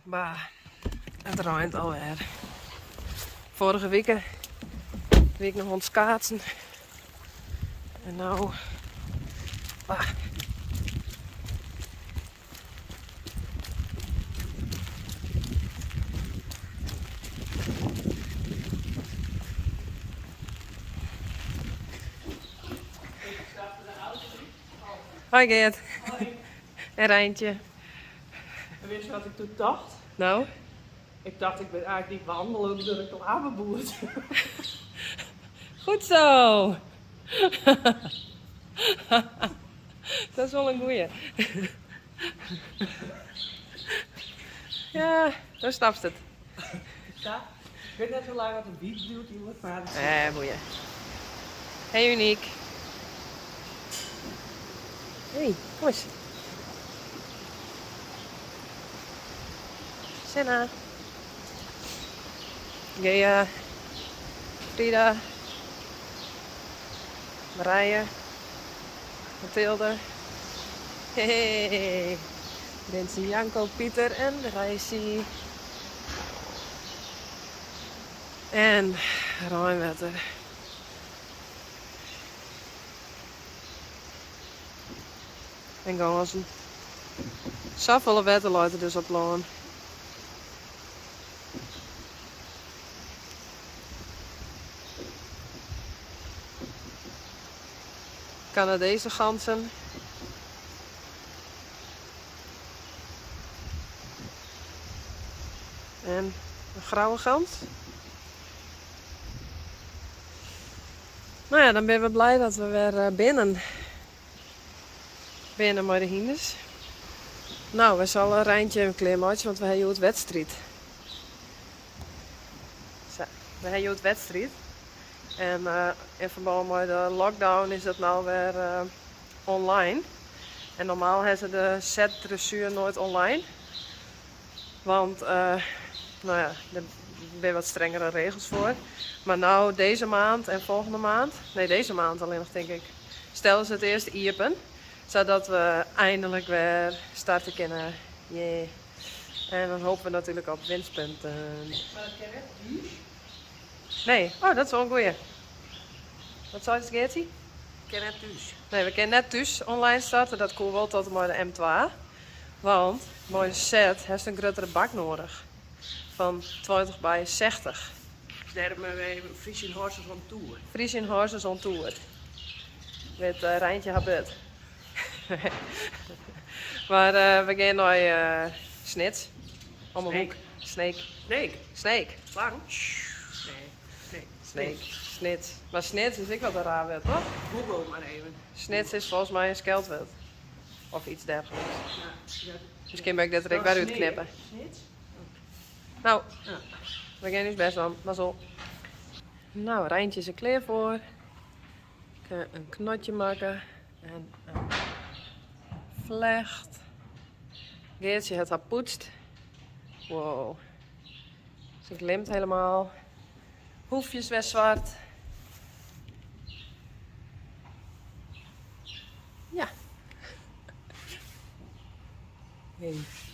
Bah, het ruint alweer. Vorige week nog aan het schaatsen. En nou, bah. Hoi Geert. Hoi. En Rijntje. En weet je wat ik toen dacht? Nou? Ik dacht, ik ben eigenlijk niet wandelen door de reclameboert. Goed zo! Dat is wel een goeie. Ja, dan snapt het. Ja, ik weet net hoe lang wat een beat duurt, iemand, maar dat is Boeien. Hey, Uniek. Hey, kom eens. Senna. Gea. Frida. Marije. Mathilde. Hey. Vincent, Janko, Pieter en Reissie. En Rijnwetter. En ganzen. Zoveel wetten laten dus op loon. Canadese ganzen. En een grauwe gans. Nou ja, dan ben we blij dat we weer binnen met de hindes. Nou, we zullen een Rijntje een klein maatje, want we hebben het wedstrijd. Zo, we hebben het wedstrijd. En in verband met de lockdown is het nou weer online. En normaal hebben ze de set dressuur nooit online. Want nou ja, er zijn wat strengere regels voor. Maar nou deze maand en volgende maand, nee deze maand alleen nog denk ik, stellen ze het eerst iepen. Zodat we eindelijk weer starten kunnen. Yeah. En dan hopen we natuurlijk op winstpunten. Maar dat ken ik niet. Nee, oh dat is wel een goeie. Wat zou het Geertje? Ik ken het dus. Nee, we kunnen net dus online starten. Dat komt wel tot en met de M2. Want mijn set heeft een grotere bak nodig. Van 20 bij 60. Daarom hebben we even Frisian Horses on Tour. Frisian Horses on Tour. Met Rijntje Habit. Maar we gaan naar Snits. Om een hoek. Snake. Snake. Snake. Slang? Nee. Snake. Snits. Maar Snits is ik wat een raar werd, toch? Google maar even. Snits is volgens mij een skeltwild. Of iets dergelijks. Ja. Misschien ben ik dit er ook weer uitknippen. Snits? Nou, Ja. we gaan nu best wel. Maar zo. Nou, Rijntje is er klaar voor. Ik ga een knotje maken. En een vlecht. Geertje het haar poetst. Wow. Ze glimt helemaal. Hoefjes weer zwart. Ja.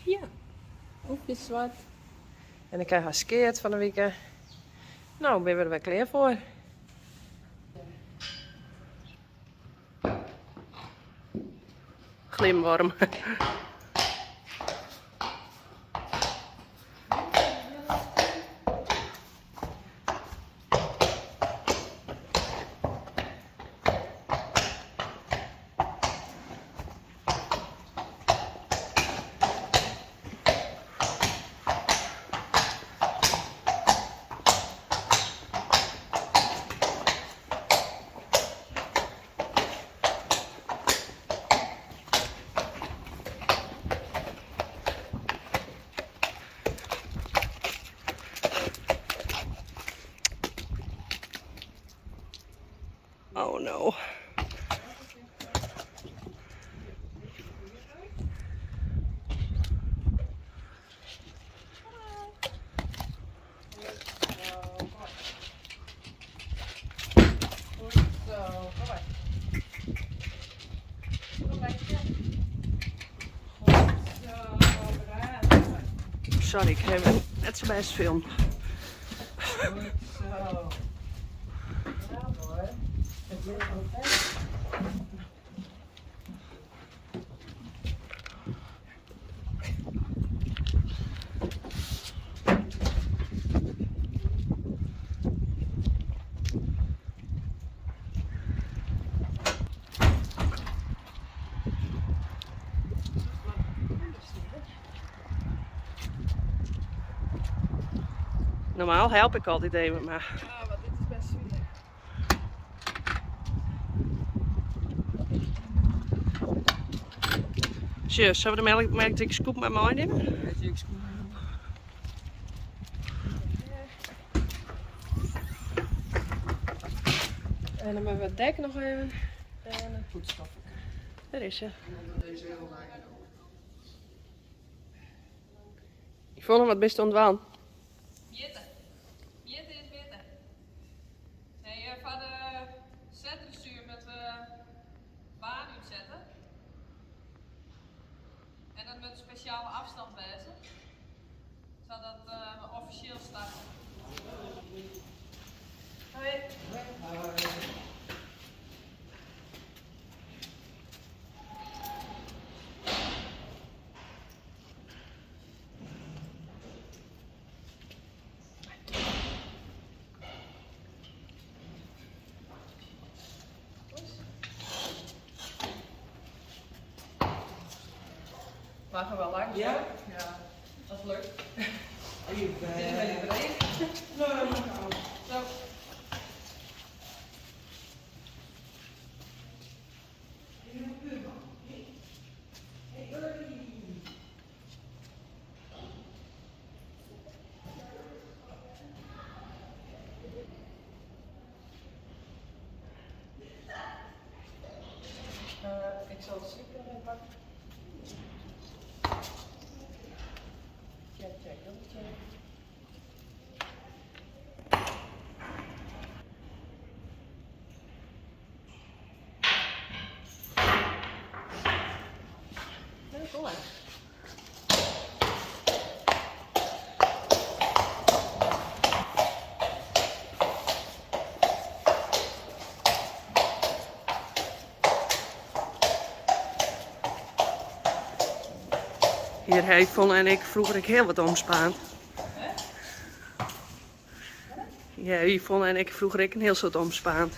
Ja. Hoefjes zwart. En ik krijg haar skeert van de week. Nou, ben we er weer klaar voor. Glimworm. sorry, ik heb net zo best film. Goed zo. Ja hoor. Het ligt altijd. Normaal help ik altijd even, maar... Ja, maar dit is best zuur. Zus, zullen we de melk scoop met mij nemen? Weet je, ik schoen. En dan hebben we het dek nog even. En een poetsstof. Daar is ze. Deze heel lang. Yvonne, wat best ontwaan? Jette. Jette is beter. Nee, van de zetdressuur met baan uitzetten. En dat met een speciale afstand wijzen. Zodat we officieel starten. Hoi. Mag er wel langs? Ja? Ja, dat is leuk. Even. Het is een beetje breed. Nee, maar gaan. Zo. Ik zal de slip nog even pakken. Check, check, double check. Ja, kom maar. Hier heeft Yvonne en ik vroeger heel wat omspaand. Ja, Yvonne en ik vroeger een heel soort omspaand.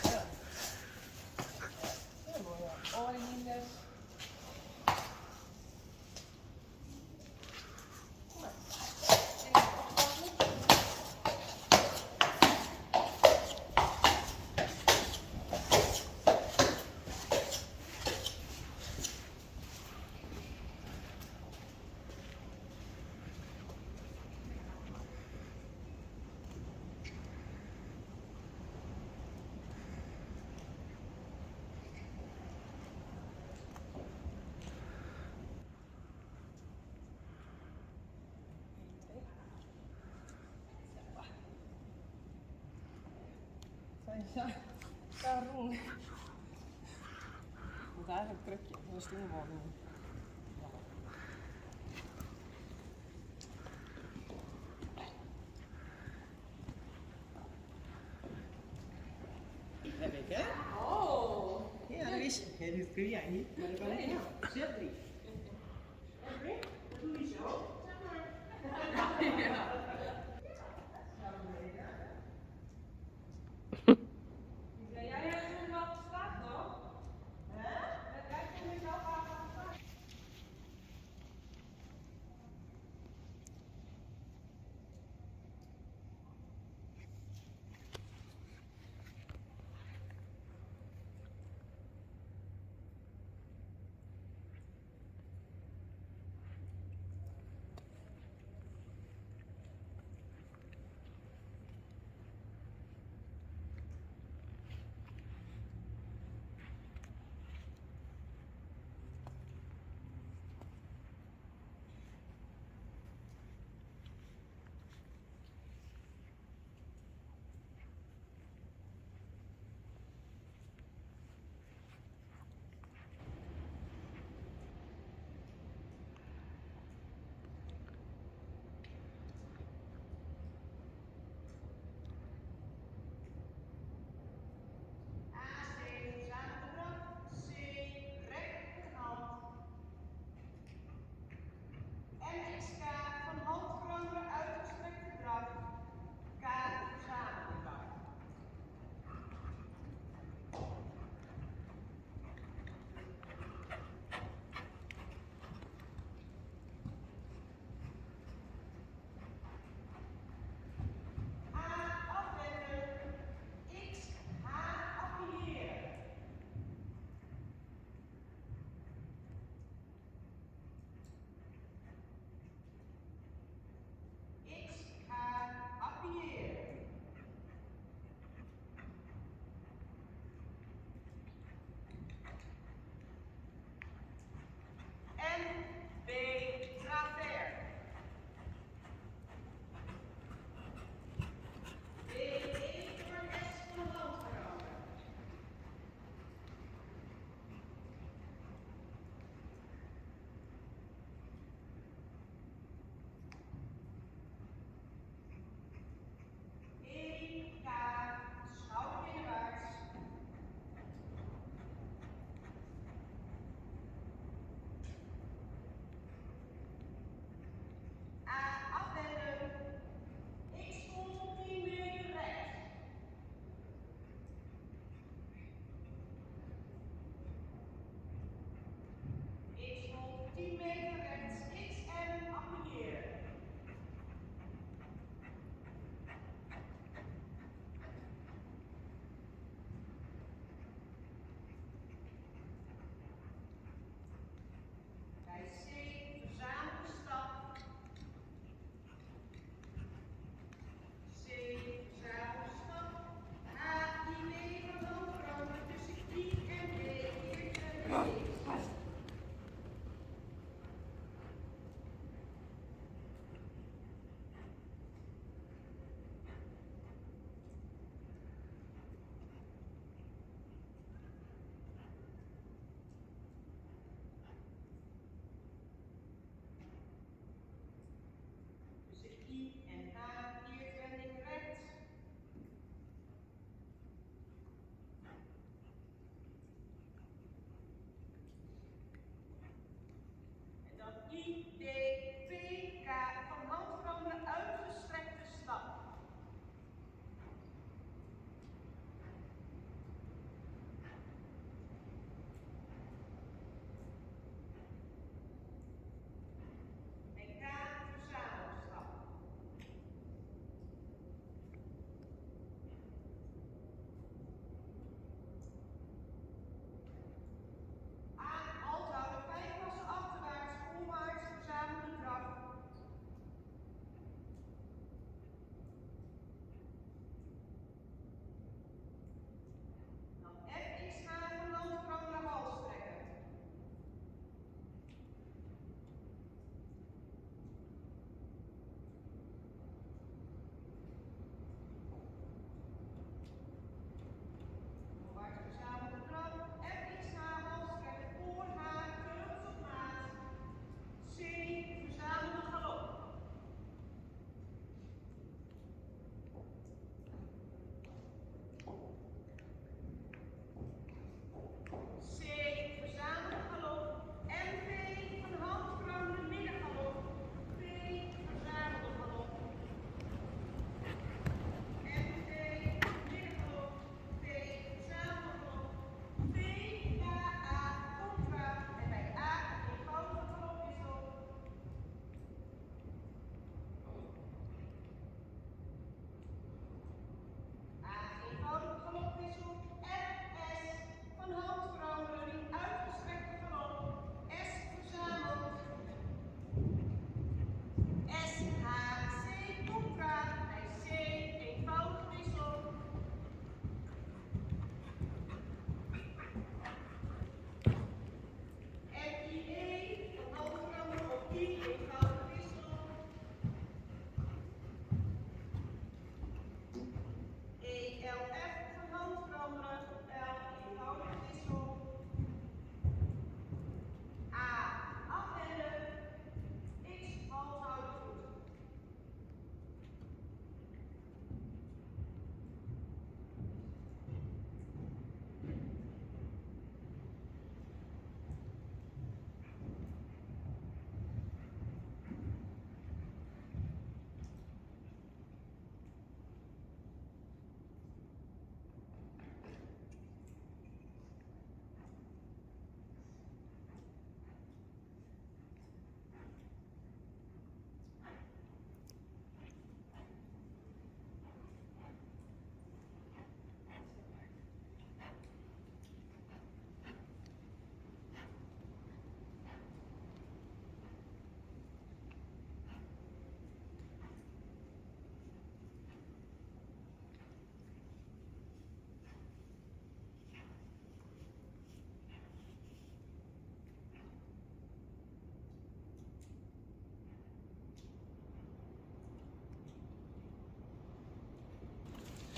Ja, daarom. Moet eigenlijk een krukje, dat is toen gewoon doen. Heb ik, hè? Oh! Ja, dat is. Ja, dit kun jij niet, maar dat kan ik wel. Zetbrief. Dat doe je zo. Jij hebt toen wel gestart, toch? Hè? Jij hebt toen zelf al gestart.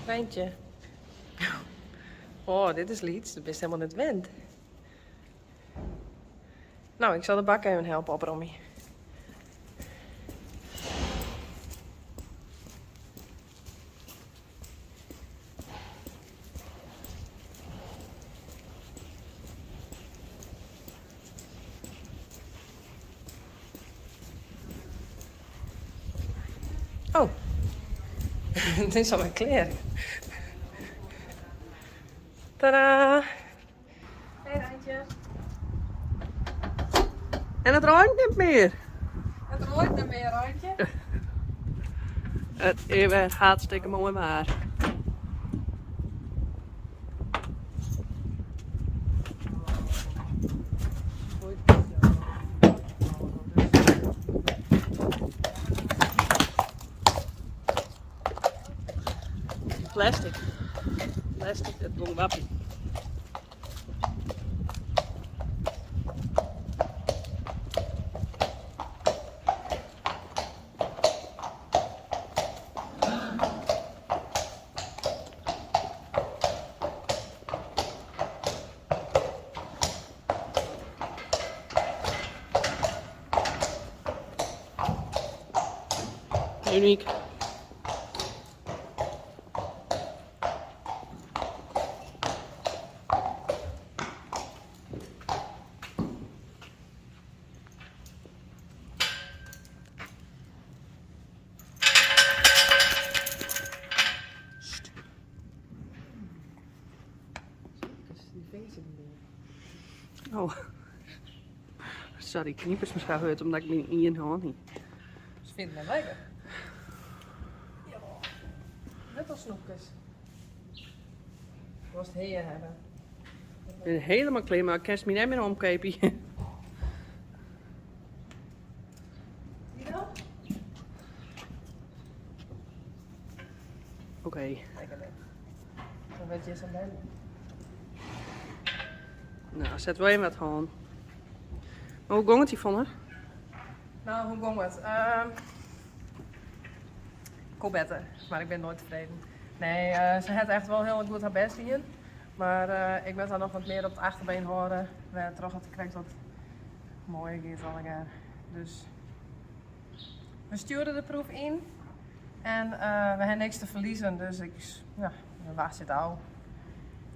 Rijntje. Oh, dit is Lieds. Dat is helemaal niet wend. Nou, ik zal de bak even helpen op, Romy. Oh, het is alweer klaar. Tadaa! Hey Rijntje. En het ruikt niet meer. Het rooit er weer, Rijntje. Het is weer hartstikke mooi maar. Plastic. Plastic, dat doen wappie. Uniek. Oh. Sorry, kniepers me gaan uit omdat ik me in je hand niet. Ze vinden het lekker. Jawel. Net als snoepjes. Ik was het heer hebben. Ik ben helemaal klein, maar ik kan me niet meer omkepen. Die dan? Oké. Lekker net. Dan weet je zo'n ben. Nou, zet wel even wat aan. Maar hoe ging het hier van haar? Nou, hoe ging het? Ik hoop beter, maar ik ben nooit tevreden. Nee, ze had echt wel heel goed haar best in. Maar ik ben daar nog wat meer op het achterbeen horen. We terug had gekregen wat mooier gaat allemaal. Dus we stuurden de proef in. En we hebben niks te verliezen, dus we wachten het al.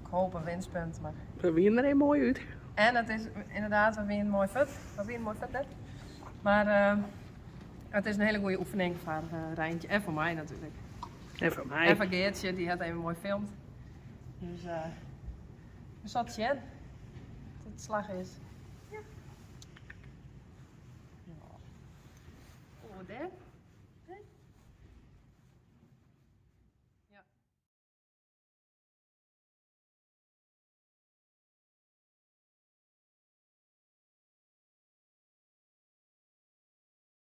Ik hoop een winstpunt, maar... We winnen er een mooi uit. En het is inderdaad, we winnen mooi vet. We winnen mooi vet net. Maar het is een hele goede oefening voor Rijntje en voor mij natuurlijk. En voor mij. En voor Geertje, die had even mooi gefilmd. Dus we zaten zien dat het slag is. Ja. Oh, daar.